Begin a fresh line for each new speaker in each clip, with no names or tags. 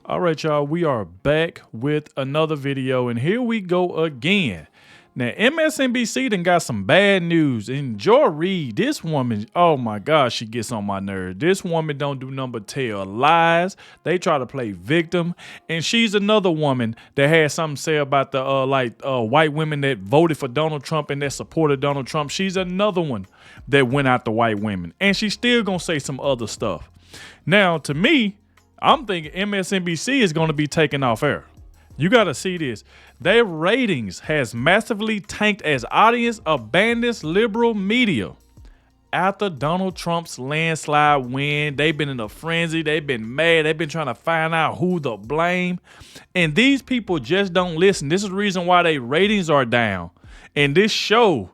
All right, y'all, we are back with another video, and here we go again. Now, MSNBC done got some bad news, and Joy Reid, this woman, oh my gosh, she gets on my nerves. This woman don't do nothing but tell lies. They try to play victim, and she's another woman that had something to say about the white women that voted for Donald Trump and that supported Donald Trump. She's another one that went after white women, and she's still gonna say some other stuff. Now, to me, I'm thinking MSNBC is going to be taken off air. You got to see this. Their ratings has massively tanked as audience abandons liberal media. After Donald Trump's landslide win, they've been in a frenzy. They've been mad. They've been trying to find out who to blame. And these people just don't listen. This is the reason why their ratings are down. And this show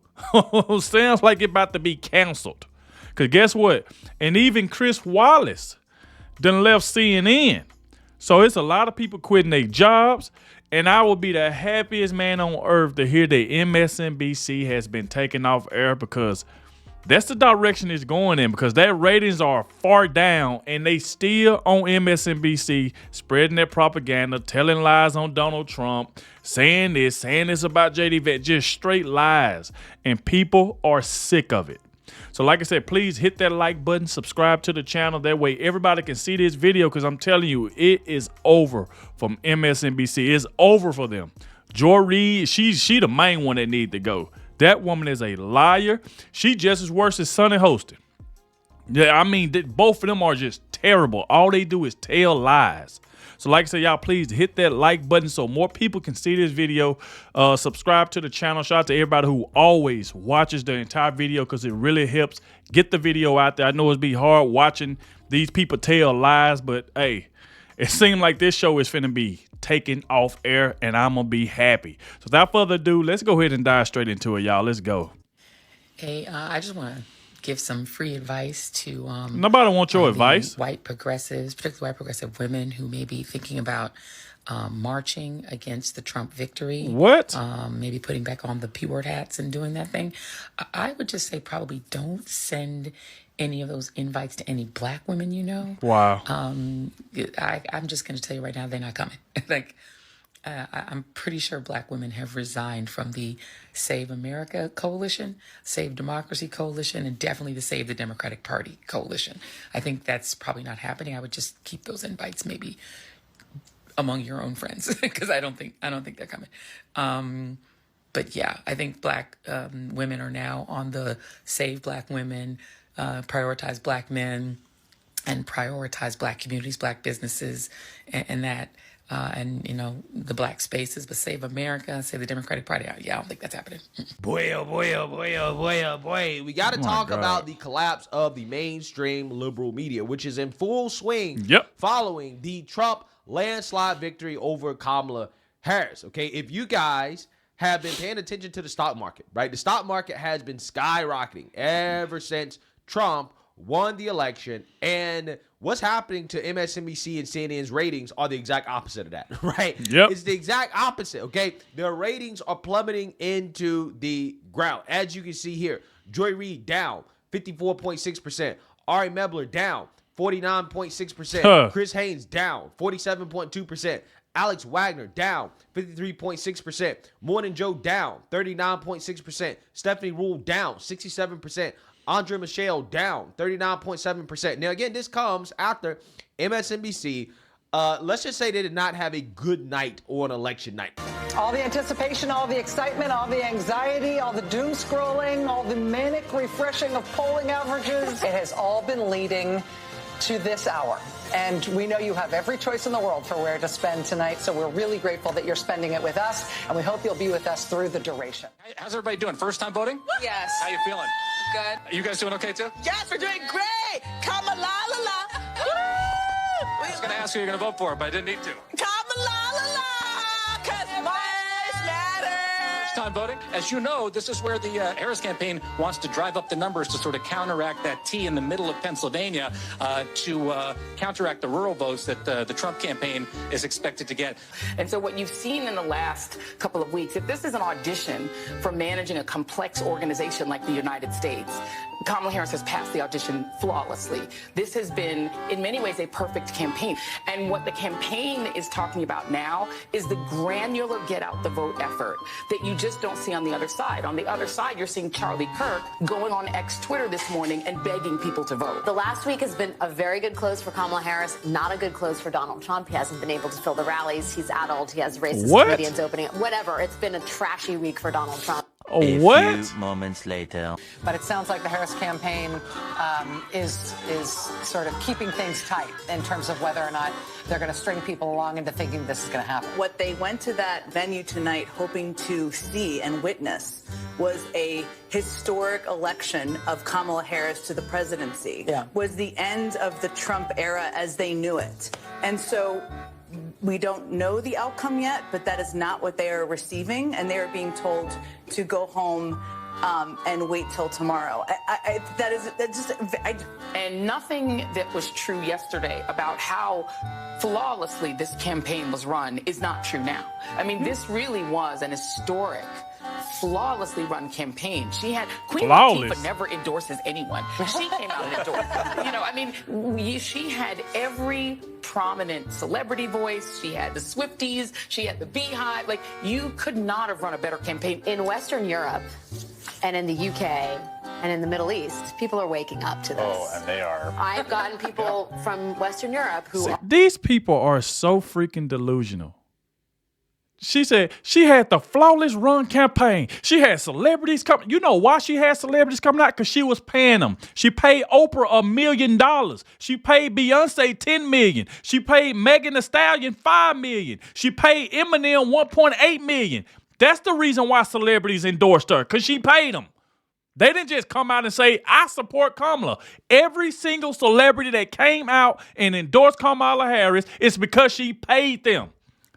sounds like it's about to be canceled. Because guess what? And even Chris Wallace done left CNN. So it's a lot of people quitting their jobs, and I will be the happiest man on earth to hear that MSNBC has been taken off air, because that's the direction it's going in, because their ratings are far down and they still on MSNBC spreading their propaganda, telling lies on Donald Trump, saying this about JD Vance, just straight lies, and people are sick of it. So like I said, please hit that like button, subscribe to the channel. That way everybody can see this video, because I'm telling you, it is over from MSNBC. It's over for them. Joy Reid, she the main one that need to go. That woman is a liar. She just as worse as Sunny Hostin. Yeah, I mean, both of them are just terrible. All they do is tell lies. So like I said, y'all, please hit that like button so more people can see this video. Subscribe to the channel. Shout out to everybody who always watches the entire video, because it really helps get the video out there. I know it's be hard watching these people tell lies, but hey, it seems like this show is finna be taken off air, and I'm gonna be happy. So without further ado, let's go ahead and dive straight into it, y'all. Let's go.
Hey, I just want to give some free advice to
nobody wants your advice.
White progressives, particularly white progressive women who may be thinking about marching against the Trump victory.
What?
Maybe putting back on the P-word hats and doing that thing. I would just say probably don't send any of those invites to any black women you know.
Wow.
I'm just going to tell you right now, they're not coming. I'm pretty sure black women have resigned from the Save America Coalition, Save Democracy Coalition, and definitely the Save the Democratic Party Coalition. I think that's probably not happening. I would just keep those invites maybe among your own friends, because I don't think they're coming. But yeah, I think black women are now on the Save Black Women, Prioritize Black Men, and Prioritize Black Communities, Black Businesses, and that. And, you know, the black spaces, but Save America, Save the Democratic Party. Yeah, I don't think that's happening.
Boy, oh boy, oh boy, oh boy, oh boy. We got to talk about the collapse of the mainstream liberal media, which is in full swing following the Trump landslide victory over Kamala Harris. Okay, if you guys have been paying attention to the stock market, right? The stock market has been skyrocketing ever since Trump won the election, and what's happening to MSNBC and CNN's ratings are the exact opposite of that, right?
Yep.
It's the exact opposite, okay? Their ratings are plummeting into the ground. As you can see here, Joy Reid down 54.6%. Ari Mebler down 49.6%. Chris Haynes down 47.2%. Alex Wagner down 53.6%. Morning Joe down 39.6%. Stephanie Rule down 67%. Andre Michelle down 39.7%. Now, again, this comes after MSNBC, let's just say they did not have a good night on election night.
All the anticipation, all the excitement, all the anxiety, all the doom scrolling, all the manic refreshing of polling averages, it has all been leading to this hour. And we know you have every choice in the world for where to spend tonight, so we're really grateful that you're spending it with us, and we hope you'll be with us through the duration.
How's everybody doing? First time voting?
Yes.
How you feeling?
Good.
You guys doing okay too?
Yes, we're doing great. Kamalala.
I was going to ask who you're going to vote for, but I didn't need to.
Kamalala, because voice matters.
First time voting? As you know, this is where the Harris campaign wants to drive up the numbers to sort of counteract that T in the middle of Pennsylvania, to counteract the rural votes that the Trump campaign is expected to get.
And so what you've seen in the last couple of weeks, if this is an audition for managing a complex organization like the United States, Kamala Harris has passed the audition flawlessly. This has been, in many ways, a perfect campaign. And what the campaign is talking about now is the granular get out the vote effort that you just don't see on the other side. On the other side, you're seeing Charlie Kirk going on Twitter this morning and begging people to vote.
The last week has been a very good close for Kamala Harris, not a good close for Donald Trump. He hasn't been able to fill the rallies. He's addled. He has racist comedians opening up. Whatever. It's been a trashy week for Donald Trump.
A few moments later.
But it sounds like the Harris campaign is sort of keeping things tight in terms of whether or not they're going to string people along into thinking this is going to happen.
What they went to that venue tonight hoping to see and witness was a historic election of Kamala Harris to the presidency. Was the end of the Trump era as they knew it. And so we don't know the outcome yet, but that is not what they are receiving, and they are being told to go home and wait till tomorrow.
And nothing that was true yesterday about how flawlessly this campaign was run is not true now. I mean, this really was an historic, flawlessly run campaign. She had Queen Latifah never endorses anyone. She came out and endorsed. You know, I mean, she had every prominent celebrity voice. She had the Swifties. She had the Beehive. Like, you could not have run a better campaign.
In Western Europe and in the UK and in the Middle East, people are waking up to this.
Oh, and they are.
I've gotten people from Western Europe who
These people are so freaking delusional. She said she had the flawless run campaign. She had celebrities coming. You know why she had celebrities coming out? Because she was paying them. She paid Oprah $1 million. She paid Beyonce $10 million. She paid Megan Thee Stallion $5 million. She paid Eminem $1.8 million. That's the reason why celebrities endorsed her, because she paid them. They didn't just come out and say, I support Kamala. Every single celebrity that came out and endorsed Kamala Harris, it's because she paid them.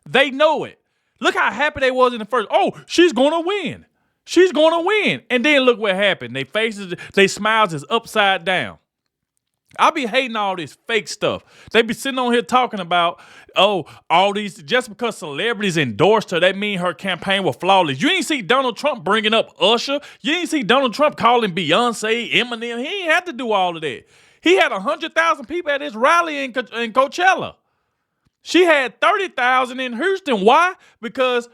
They know it. Look how happy they was in the first. Oh, she's going to win. She's going to win. And then look what happened. They faces, they smiles is upside down. I be hating all this fake stuff. They be sitting on here talking about, oh, all these, just because celebrities endorsed her, that mean her campaign was flawless. You ain't see Donald Trump bringing up Usher. You ain't see Donald Trump calling Beyonce, Eminem. He ain't had to do all of that. He had 100,000 people at his rally in Coachella. She had 30,000 in Houston. Why? Because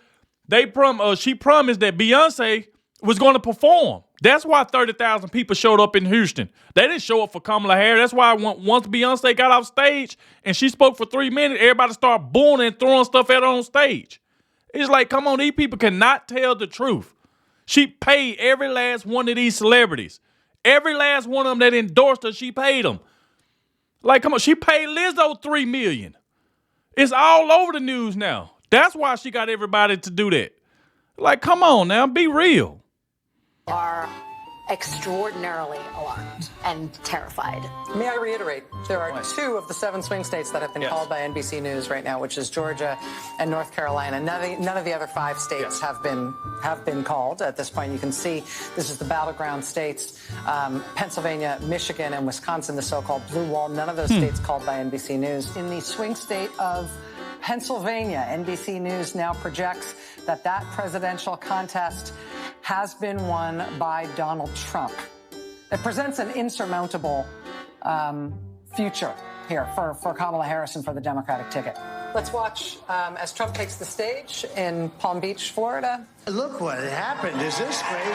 she promised that Beyonce was going to perform. That's why 30,000 people showed up in Houston. They didn't show up for Kamala Harris. That's why once Beyonce got off stage and she spoke for 3 minutes, everybody started booing and throwing stuff at her on stage. It's like, come on, these people cannot tell the truth. She paid every last one of these celebrities. Every last one of them that endorsed her, she paid them. Like, come on, she paid Lizzo $3 million. It's all over the news now. That's why she got everybody to do that. Like, come on now, be real.
are extraordinarily alarmed and terrified.
May I reiterate, there are 2 of the 7 swing states that have been called by NBC News right now, which is Georgia and North Carolina. None of the other 5 states have been called at this point. You can see this is the battleground states, Pennsylvania, Michigan, and Wisconsin, the so-called blue wall. None of those states called by NBC News. In the swing state of Pennsylvania, NBC News now projects that presidential contest has been won by Donald Trump. It presents an insurmountable future here for Kamala Harris and for the Democratic ticket. Let's watch as Trump takes the stage in Palm Beach, Florida.
Look what happened. Is this crazy?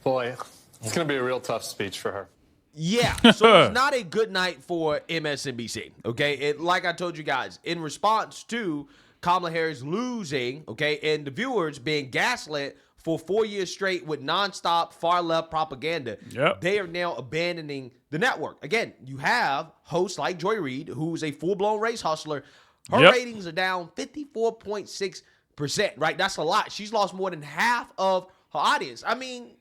Boy, it's going to be a real tough speech for her.
Yeah, so it's not a good night for MSNBC, okay? Like I told you guys, in response to Kamala Harris losing, okay, and the viewers being gaslit for 4 years straight with nonstop far-left propaganda, they are now abandoning the network. Again, you have hosts like Joy Reid, who's a full-blown race hustler. Her ratings are down 54.6%, right? That's a lot. She's lost more than half of her audience. I mean,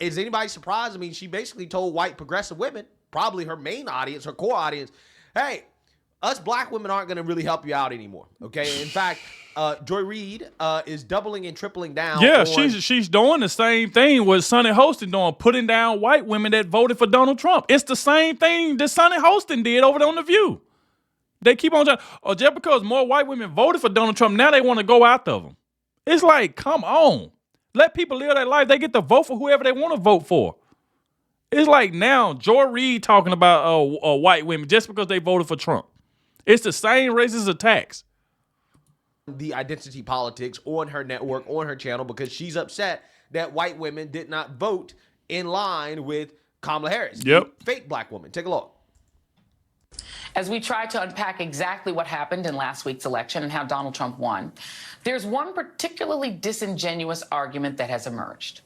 is anybody surprised? I mean, she basically told white progressive women, probably her main audience, her core audience, hey, us black women aren't going to really help you out anymore, okay? In fact, Joy Reid is doubling and tripling down.
Yeah, she's doing the same thing what Sonny Hostin doing, putting down white women that voted for Donald Trump. It's the same thing that Sonny Hostin did over there on The View. They keep on trying, just because more white women voted for Donald Trump, now they want to go after him. It's like, come on. Let people live their life. They get to vote for whoever they want to vote for. It's like now Joy Reid talking about white women just because they voted for Trump. It's the same racist attacks.
The identity politics on her network, on her channel, because she's upset that white women did not vote in line with Kamala Harris.
Yep.
Fake black woman. Take a look.
As we try to unpack exactly what happened in last week's election and how Donald Trump won, there's one particularly disingenuous argument that has emerged.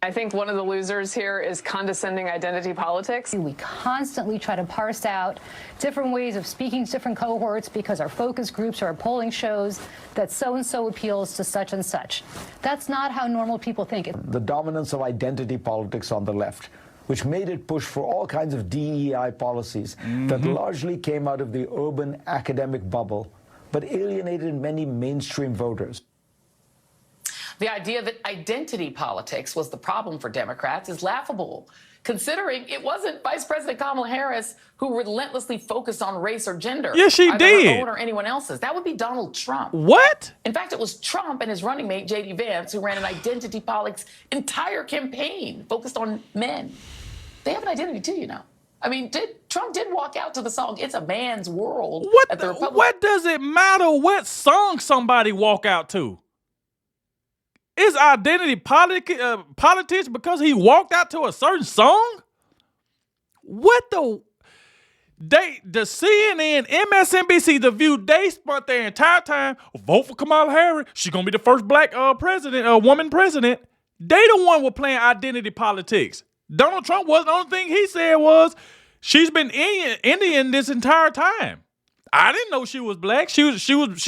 I think one of the losers here is condescending identity politics.
We constantly try to parse out different ways of speaking to different cohorts because our focus groups or our polling shows that so-and-so appeals to such and such. That's not how normal people think.
The dominance of identity politics on the left, which made it push for all kinds of DEI policies that largely came out of the urban academic bubble, but alienated many mainstream voters.
The idea that identity politics was the problem for Democrats is laughable, considering it wasn't Vice President Kamala Harris who relentlessly focused on race or gender.
Yeah, she
either
did.
Her own or anyone else's. That would be Donald Trump.
What?
In fact, it was Trump and his running mate, J.D. Vance, who ran an identity politics entire campaign focused on men. They have an identity too, you know. I mean, Trump did walk out to the song "It's a Man's World" at the Republican.
What does it matter what song somebody walk out to? Is identity politics because he walked out to a certain song? What the CNN, MSNBC, The View, they spent their entire time vote for Kamala Harris. She's gonna be the first black woman president. They the one were playing identity politics. Donald Trump was the only thing he said was she's been Indian this entire time. I didn't know she was black. She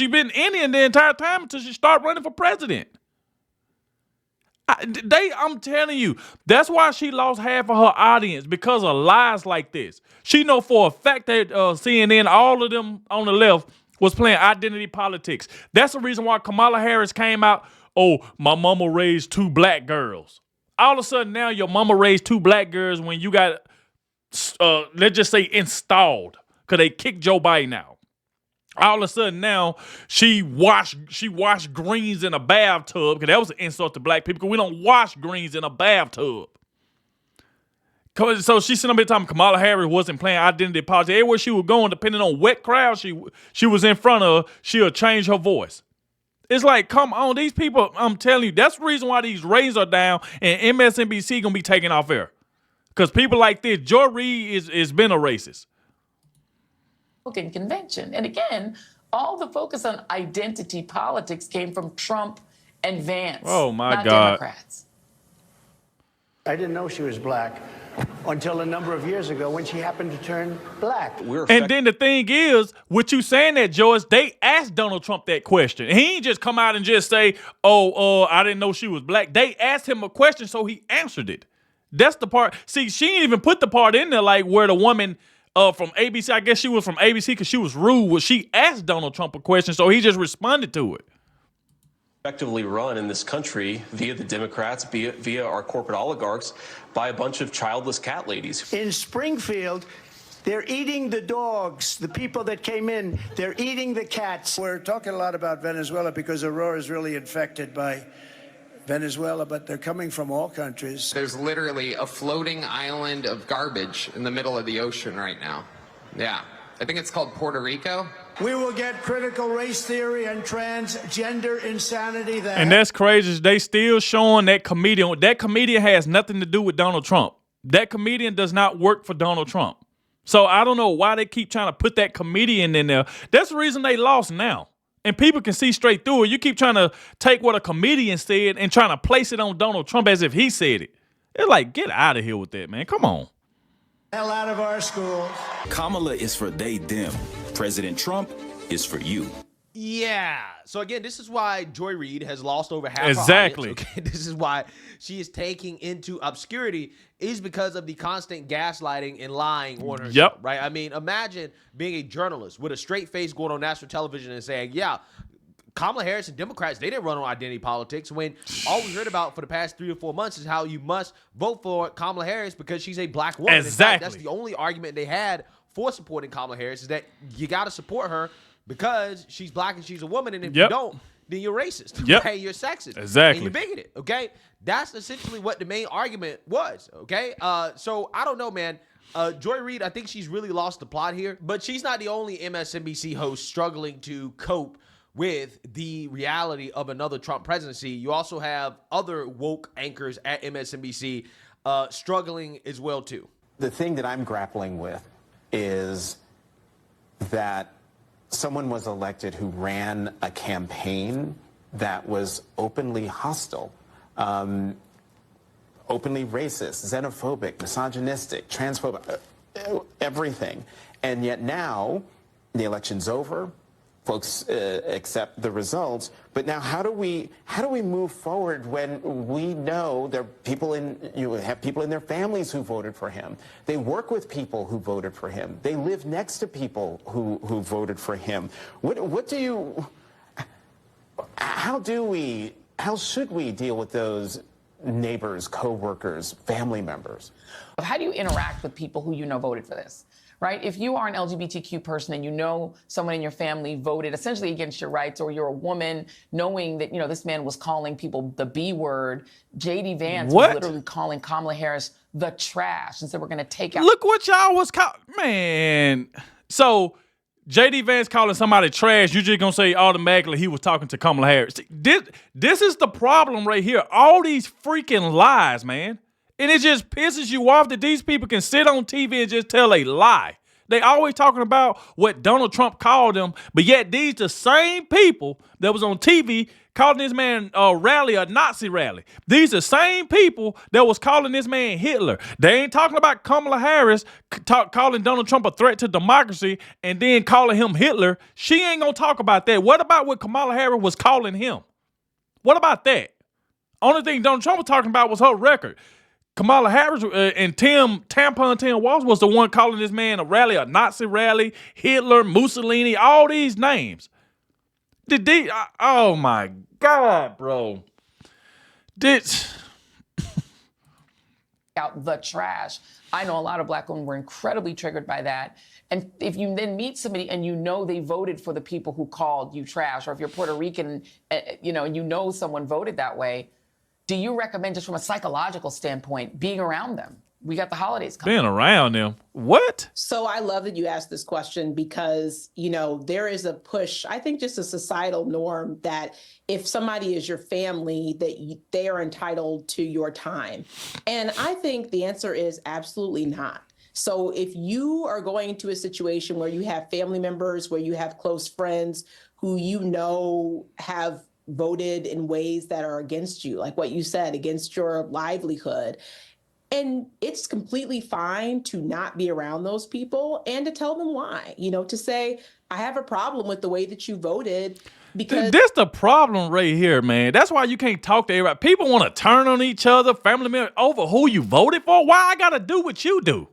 been Indian the entire time until she started running for president. I'm telling you, that's why she lost half of her audience, because of lies like this. She know for a fact that CNN, all of them on the left, was playing identity politics. That's the reason why Kamala Harris came out, oh, my mama raised 2 black girls. All of a sudden now your mama raised 2 black girls when you got, let's just say, installed, because they kicked Joe Biden out. All of a sudden now she washed greens in a bathtub, because that was an insult to black people, because we don't wash greens in a bathtub. So she sitting up there talking Kamala Harris wasn't playing identity politics. Everywhere she was going, depending on what crowd she was in front of, she'll change her voice. It's like, come on, these people, I'm telling you, that's the reason why these ratings are down and MSNBC gonna be taking off air. Because people like this, Joy Reid is been a racist.
Convention. And again, all the focus on identity politics came from Trump and Vance.
Oh my
not
God.
Democrats.
I didn't know she was black until a number of years ago when she happened to turn black.
And then the thing is, what you saying that, Joyce, they asked Donald Trump that question. He ain't just come out and just say, I didn't know she was black. They asked him a question, so he answered it. That's the part. See, she didn't even put the part in there like where the woman from ABC, I guess she was from ABC because she was rude. Well, she asked Donald Trump a question, so he just responded to it.
Effectively run in this country via the Democrats, via our corporate oligarchs, by a bunch of childless cat ladies.
In Springfield, they're eating the dogs. The people that came in, they're eating the cats. We're talking a lot about Venezuela because Aurora is really infected by Venezuela, but they're coming from all countries.
There's literally a floating island of garbage in the middle of the ocean right now. Yeah. I think it's called Puerto Rico.
We will get critical race theory and transgender insanity.
And that's crazy. They still showing that comedian. That comedian has nothing to do with Donald Trump. That comedian does not work for Donald Trump. So I don't know why they keep trying to put that comedian in there. That's the reason they lost now. And people can see straight through it. You keep trying to take what a comedian said and trying to place it on Donald Trump as if he said it. It's like, get out of here with that, man. Come on.
Hell out of our schools.
Kamala is for them. President Trump is for you.
Yeah. So again, this is why Joy Reid has lost over half
exactly.
her audience. Okay? This is why she is taking into obscurity, is because of the constant gaslighting and lying on herself.
Yep.
Right? I mean, imagine being a journalist with a straight face going on national television and saying, yeah, Kamala Harris and Democrats, they didn't run on identity politics, when all we heard about for the past 3 or 4 months is how you must vote for Kamala Harris because she's a black woman.
Exactly.
In fact, that's the only argument they had for supporting Kamala Harris, is that you got to support her because she's black and she's a woman, and if you don't, then you're racist.
Yep.
Okay, you're sexist.
Exactly.
And you're bigoted. Okay, that's essentially what the main argument was. Okay, so I don't know, man. Joy Reid, I think she's really lost the plot here, but she's not the only MSNBC host struggling to cope with the reality of another Trump presidency. You also have other woke anchors at MSNBC struggling as well too.
The thing that I'm grappling with is that someone was elected who ran a campaign that was openly hostile, openly racist, xenophobic, misogynistic, transphobic, everything. And yet now the election's over. Folks accept the results, but now how do we move forward when we know there are people have people in their families who voted for him? They work with people who voted for him. They live next to people who voted for him. How should we deal with those neighbors, co-workers, family members?
How do you interact with people who you know voted for this? Right? If you are an LGBTQ person and you know someone in your family voted essentially against your rights, or you're a woman knowing that, this man was calling people the B word, J.D. Vance was literally calling Kamala Harris the trash and said, we're going to take out.
Look what y'all was man. So J.D. Vance calling somebody trash, you just going to say automatically he was talking to Kamala Harris. See, this is the problem right here. All these freaking lies, man. And it just pisses you off that these people can sit on TV and just tell a lie. They always talking about what Donald Trump called them, but yet these the same people that was on TV calling this man a Nazi rally. These the same people that was calling this man Hitler. They ain't talking about Kamala Harris calling Donald Trump a threat to democracy and then calling him Hitler. She ain't gonna talk about that. What about what Kamala Harris was calling him? What about that? Only thing Donald Trump was talking about was her record. Kamala Harris and Tampon Tim Walz was the one calling this man a Nazi rally, Hitler, Mussolini, all these names. Oh my God, bro.
Out the trash. I know a lot of black women were incredibly triggered by that. And if you then meet somebody and they voted for the people who called you trash, or if you're Puerto Rican, and someone voted that way, do you recommend, just from a psychological standpoint, being around them? We got the holidays coming.
Being around them? What?
So I love that you asked this question because, there is a push, I think just a societal norm that if somebody is your family, that they are entitled to your time. And I think the answer is absolutely not. So if you are going into a situation where you have family members, where you have close friends who have voted in ways that are against you, like what you said, against your livelihood. And it's completely fine to not be around those people and to tell them why, to say, I have a problem with the way that you voted. Because
this the problem right here, man. That's why you can't talk to everybody. People want to turn on each other, family members, over who you voted for. Why I got to do what you do?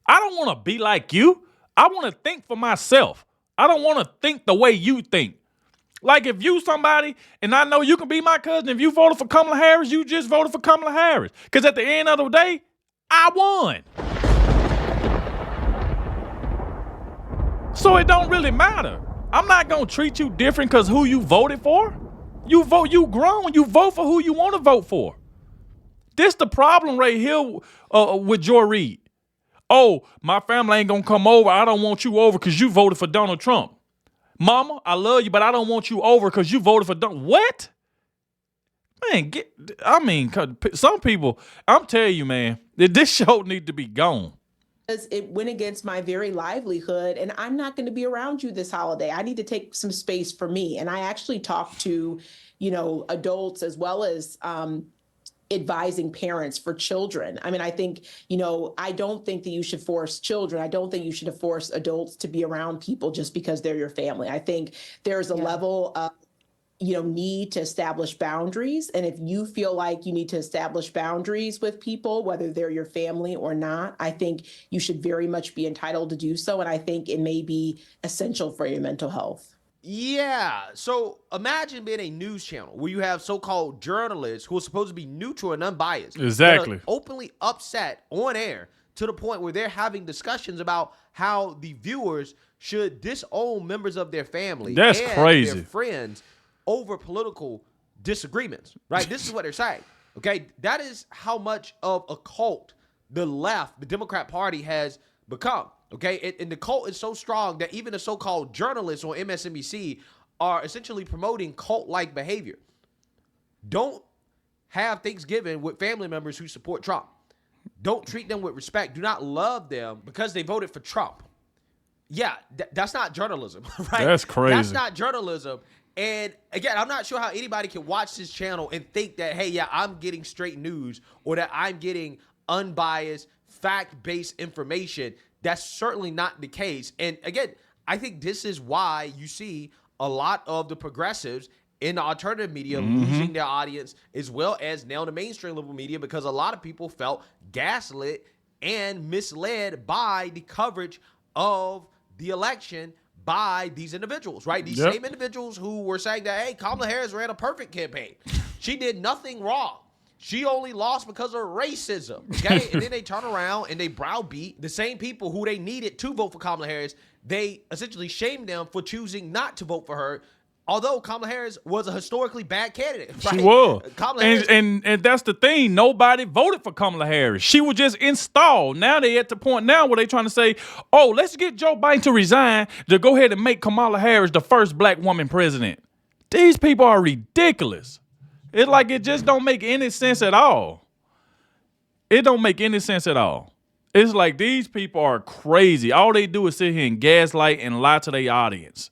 I don't want to be like you. I want to think for myself. I don't want to think the way you think. Like if you somebody, and I know you can be my cousin, if you voted for Kamala Harris, you just voted for Kamala Harris. Because at the end of the day, I won. So it don't really matter. I'm not going to treat you different because who you voted for. You grown, you vote for who you want to vote for. This the problem right here with Joy Reid. Oh, my family ain't going to come over. I don't want you over because you voted for Donald Trump. Mama, I love you, but I don't want you over because you voted for Donald. What? Man, some people, I'm telling you, man, this show need to be gone.
It went against my very livelihood, and I'm not going to be around you this holiday. I need to take some space for me. And I actually talked to, adults as well as advising parents for children. I mean, I think, I don't think that you should force children. I don't think you should force adults to be around people just because they're your family. I think there's a level of, need to establish boundaries. And if you feel like you need to establish boundaries with people, whether they're your family or not, I think you should very much be entitled to do so. And I think it may be essential for your mental health.
Yeah. So imagine being a news channel where you have so-called journalists who are supposed to be neutral and unbiased.
Exactly.
Openly upset on air to the point where they're having discussions about how the viewers should disown members of their family.
That's
and
crazy.
Their friends over political disagreements, right? This is what they're saying, okay? That is how much of a cult the left, the Democrat Party, has become, okay? And the cult is so strong that even the so-called journalists on MSNBC are essentially promoting cult-like behavior. Don't have Thanksgiving with family members who support Trump. Don't treat them with respect. Do not love them because they voted for Trump. Yeah, that's not journalism, right?
That's crazy.
That's not journalism. And again, I'm not sure how anybody can watch this channel and think that, hey, yeah, I'm getting straight news or that I'm getting unbiased, fact-based information. That's certainly not the case. And again, I think this is why you see a lot of the progressives in the alternative media losing their audience, as well as now the mainstream level media, because a lot of people felt gaslit and misled by the coverage of the election by these individuals, right? These same individuals who were saying that, hey, Kamala Harris ran a perfect campaign. She did nothing wrong. She only lost because of racism, okay? And then they turn around and they browbeat the same people who they needed to vote for Kamala Harris. They essentially shamed them for choosing not to vote for her, although Kamala Harris was a historically bad candidate. Right?
She was.
Kamala Harris,
and that's the thing. Nobody voted for Kamala Harris. She was just installed. Now they at the point now where they trying to say, oh, let's get Joe Biden to resign to go ahead and make Kamala Harris the first black woman president. These people are ridiculous. It's like it just don't make any sense at all. It don't make any sense at all. It's like these people are crazy. All they do is sit here and gaslight and lie to their audience.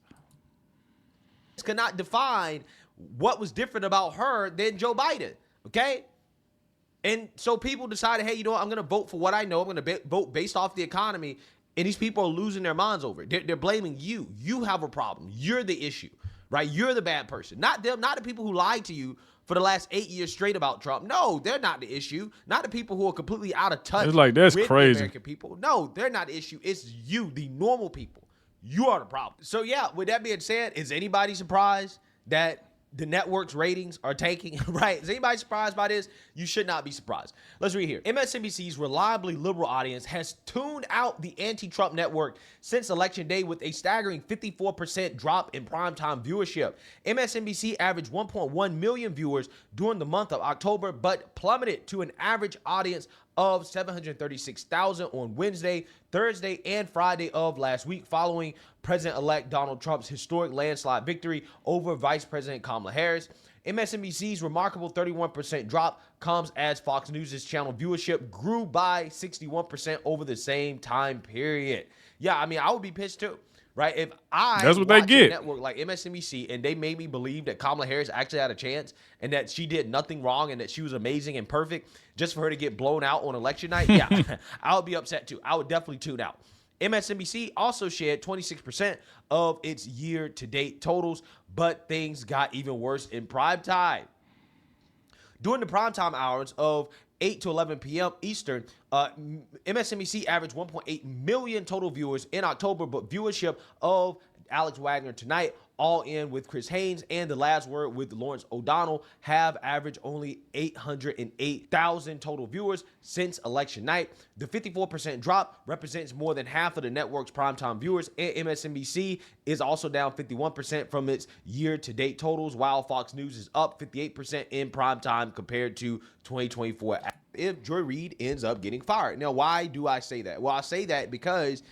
could not define what was different about her than Joe Biden, okay? And so people decided, hey, you know what? I'm going to vote for what I know. I'm going to vote based off the economy. And these people are losing their minds over it. They're blaming you. You have a problem. You're the issue, right? You're the bad person. Not them, not the people who lied to you for the last 8 years straight about Trump. No, they're not the issue. Not the people who are completely out of touch.
It's like, that's
with
crazy.
The American people. No, they're not the issue. It's you, the normal people. You are the problem. So yeah, with that being said, is anybody surprised that the network's ratings are tanking, right? Is anybody surprised by this? You should not be surprised. Let's read here. MSNBC's reliably liberal audience has tuned out the anti-Trump network since Election Day with a staggering 54% drop in primetime viewership. MSNBC averaged 1.1 million viewers during the month of October, but plummeted to an average audience of 736,000 on Wednesday, Thursday, and Friday of last week, following President-elect Donald Trump's historic landslide victory over Vice President Kamala Harris. MSNBC's remarkable 31% drop comes as Fox News' channel viewership grew by 61% over the same time period. Yeah, I mean, I would be pissed too, right? If
That's what they
watch
get.
a network like MSNBC and they made me believe that Kamala Harris actually had a chance and that she did nothing wrong and that she was amazing and perfect just for her to get blown out on election night, yeah, I would be upset too. I would definitely tune out. MSNBC also shared 26% of its year-to-date totals, but things got even worse in prime time. During the primetime hours of 8 to 11 p.m. Eastern, MSNBC averaged 1.8 million total viewers in October, but viewership of Alex Wagner Tonight, All In with Chris Haynes, and The Last Word with Lawrence O'Donnell have averaged only 808,000 total viewers since election night. The 54% drop represents more than half of the network's primetime viewers, and MSNBC is also down 51% from its year-to-date totals, while Fox News is up 58% in primetime compared to 2024 if Joy Reid ends up getting fired. Now, why do I say that? Well, I say that because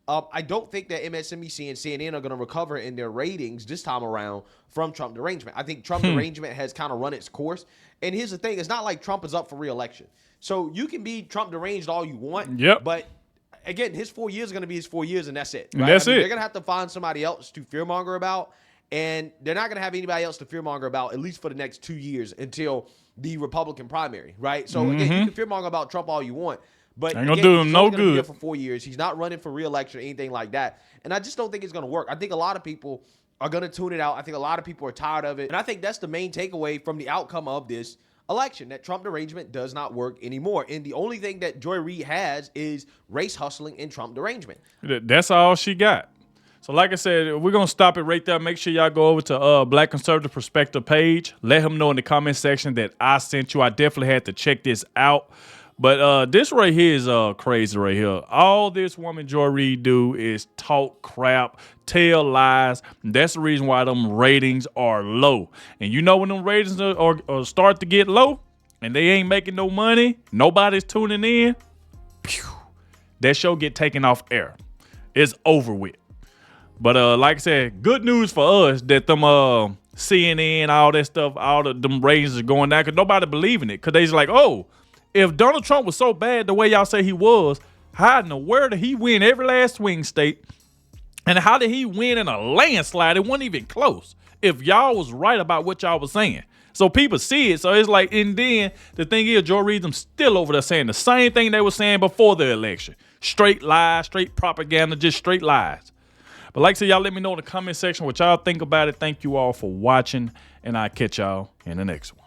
I don't think that MSNBC and CNN are going to recover in their ratings this time around from Trump derangement. I think Trump derangement has kind of run its course. And here's the thing. It's not like Trump is up for re-election. So you can be Trump deranged all you want.
Yep.
But again, his 4 years are going to be his 4 years, and that's it.
Right? And that's it.
They're going to have to find somebody else to fearmonger about. And they're not going to have anybody else to fearmonger about, at least for the next 2 years until the Republican primary, right? So again, you can fearmonger about Trump all you want. But
ain't gonna do him no good.
Be there for 4 years. He's not running for re-election or anything like that. And I just don't think it's going to work. I think a lot of people are going to tune it out. I think a lot of people are tired of it. And I think that's the main takeaway from the outcome of this election, that Trump derangement does not work anymore. And the only thing that Joy Reid has is race hustling and Trump derangement.
That's all she got. So like I said, we're going to stop it right there. Make sure y'all go over to Black Conservative Perspective page. Let him know in the comment section that I sent you. I definitely had to check this out. But this right here is crazy right here. All this woman Joy Reid do is talk crap, tell lies. That's the reason why them ratings are low. And you know when them ratings are start to get low and they ain't making no money, nobody's tuning in, that show get taken off air. It's over with. But like I said, good news for us that them CNN, all that stuff, all of them ratings are going down because nobody believing it. Because they's like, oh, if Donald Trump was so bad the way y'all say he was, how in the world did he win every last swing state? And how did he win in a landslide? It wasn't even close if y'all was right about what y'all was saying. So people see it. So it's like, and then the thing is, Joy Reid them still over there saying the same thing they were saying before the election. Straight lies, straight propaganda, just straight lies. But like I said, y'all let me know in the comment section what y'all think about it. Thank you all for watching, and I'll catch y'all in the next one.